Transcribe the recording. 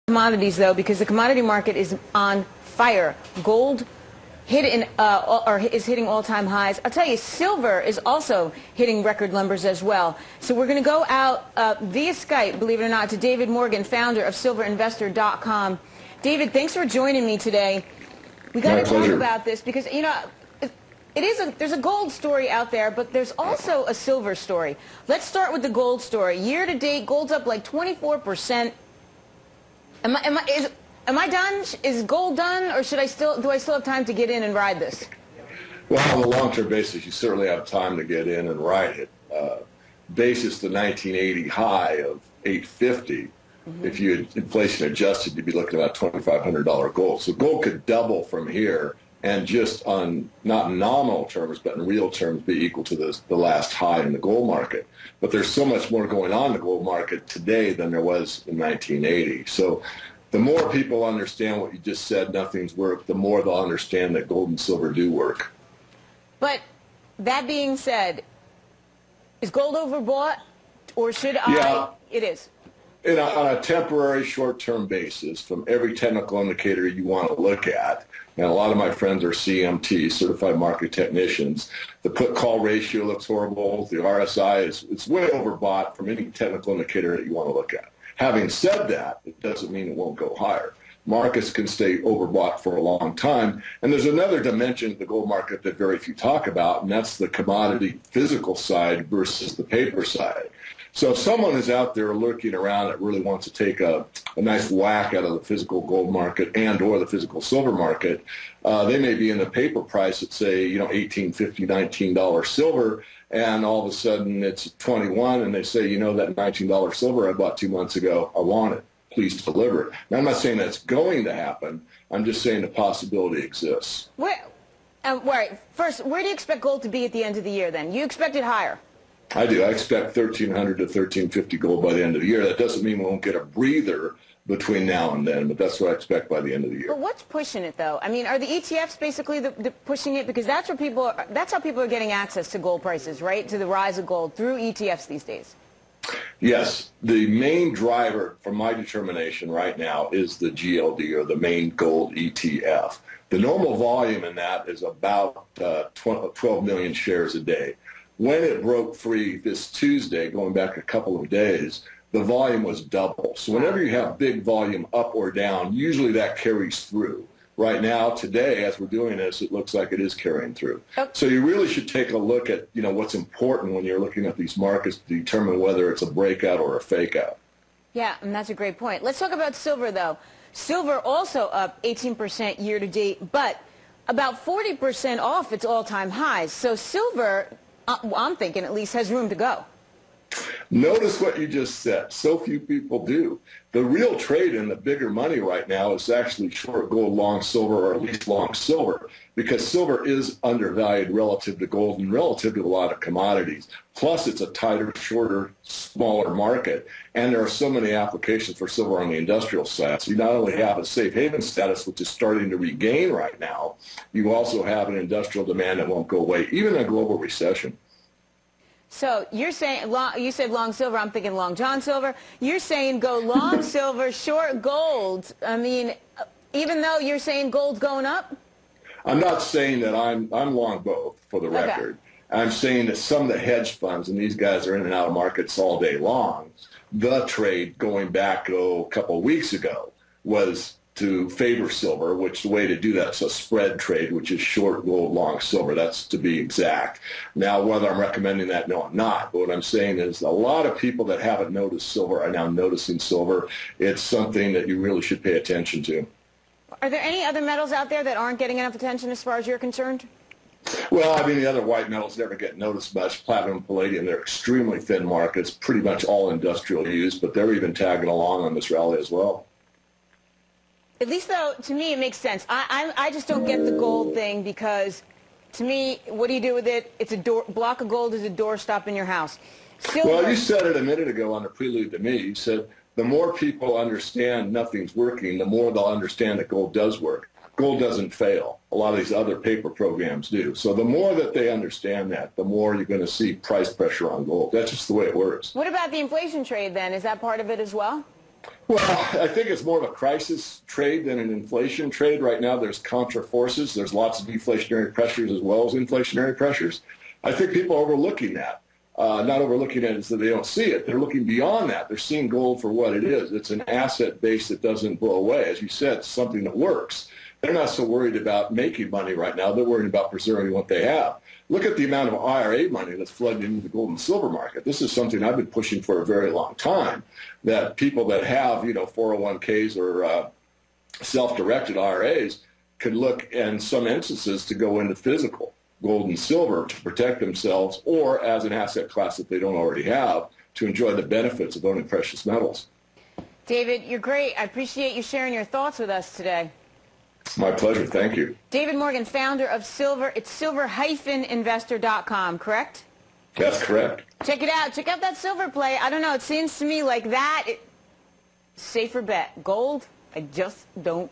Commodities, though, because the commodity market is on fire. Gold is hitting all-time highs. I'll tell you, silver is also hitting record numbers as well. So we're going to go out via Skype, believe it or not, to David Morgan, founder of silverinvestor.com. David, thanks for joining me today. We got to talk about this because, you know, there's a gold story out there, but there's also a silver story. Let's start with the gold story. Year to date, gold's up like 24%. Am I done? Is gold done, or do I still have time to get in and ride this? Well, on a long-term basis, you certainly have time to get in and ride it. Basis the 1980 high of 850. If you had inflation adjusted, you'd be looking at about $2,500 gold. So gold could double from here, and just on not in nominal terms, but in real terms, be equal to the last high in the gold market. But there's so much more going on in the gold market today than there was in 1980. So the more people understand what you just said, nothing's worked, the more they'll understand that gold and silver do work. But that being said, is gold overbought, or should I? It is. On a temporary short-term basis, from every technical indicator you want to look at, and a lot of my friends are CMT, certified market technicians, the put-call ratio looks horrible, the RSI it's way overbought from any technical indicator that you want to look at. Having said that, it doesn't mean it won't go higher. Markets can stay overbought for a long time, and there's another dimension of the gold market that very few talk about, and that's the commodity physical side versus the paper side. So if someone is out there lurking around that really wants to take a nice whack out of the physical gold market and or the physical silver market, they may be in the paper price at, say, $18, $50, $19 silver, and all of a sudden it's 21, and they say, that $19 silver I bought 2 months ago, I want it. Please deliver it. Now, I'm not saying that's going to happen. I'm just saying the possibility exists. First, where do you expect gold to be at the end of the year then? You expect it higher? I do. I expect 1,300 to 1,350 gold by the end of the year. That doesn't mean we won't get a breather between now and then, but that's what I expect by the end of the year. But what's pushing it, though? I mean, are the ETFs basically the pushing it? Because that's how people are getting access to gold prices, right? To the rise of gold through ETFs these days. Yes. The main driver for my determination right now is the GLD, or the main gold ETF. The normal volume in that is about 12 million shares a day. When it broke free this Tuesday, going back a couple of days, the volume was double. So whenever you have big volume up or down, usually that carries through. Right now, today, as we're doing this, it looks like it is carrying through. So you really should take a look at, what's important when you're looking at these markets to determine whether it's a breakout or a fake out. Yeah, and that's a great point. Let's talk about silver, though. Silver also up 18% year to date, but about 40% off its all-time highs. So silver, I'm thinking at least, has room to go. Notice what you just said. So few people do. The real trade in the bigger money right now is actually short gold, long silver, or at least long silver, because silver is undervalued relative to gold and relative to a lot of commodities. Plus, it's a tighter, shorter, smaller market, and there are so many applications for silver on the industrial side. So you not only have a safe haven status, which is starting to regain right now, you also have an industrial demand that won't go away, even in a global recession. So you're saying, you said long silver, I'm thinking long John silver. You're saying go long silver, short gold. I mean, even though you're saying gold's going up? I'm not saying that I'm long both, for the record. Okay. I'm saying that some of the hedge funds, and these guys are in and out of markets all day long, the trade going back a couple of weeks ago was to favor silver, which the way to do that's a spread trade, which is short gold, long silver. That's to be exact. Now, whether I'm recommending that, no, I'm not. But what I'm saying is a lot of people that haven't noticed silver are now noticing silver. It's something that you really should pay attention to. Are there any other metals out there that aren't getting enough attention as far as you're concerned? Well, I mean, the other white metals never get noticed much. Platinum, palladium, they're extremely thin markets, pretty much all industrial use, but they're even tagging along on this rally as well. At least, though, to me, it makes sense. I just don't get the gold thing because, to me, what do you do with it? It's a block of gold is a doorstop in your house. Silver. Well, you said it a minute ago on the prelude to me. You said the more people understand nothing's working, the more they'll understand that gold does work. Gold doesn't fail. A lot of these other paper programs do. So the more that they understand that, the more you're going to see price pressure on gold. That's just the way it works. What about the inflation trade, then? Is that part of it as well? Well, I think it's more of a crisis trade than an inflation trade. Right now, there's contra forces. There's lots of deflationary pressures as well as inflationary pressures. I think people are overlooking that. Not overlooking it so they don't see it. They're looking beyond that. They're seeing gold for what it is. It's an asset base that doesn't blow away. As you said, it's something that works. They're not so worried about making money right now. They're worried about preserving what they have. Look at the amount of IRA money that's flooding into the gold and silver market. This is something I've been pushing for a very long time, that people that have, 401ks or self-directed IRAs could look in some instances to go into physical gold and silver to protect themselves, or as an asset class that they don't already have to enjoy the benefits of owning precious metals. David, you're great. I appreciate you sharing your thoughts with us today. My pleasure. Thank you. David Morgan, founder of Silver. It's silver-investor.com, correct? That's correct. Check it out. Check out that silver play. I don't know. It seems to me like that. Safer bet. Gold, I just don't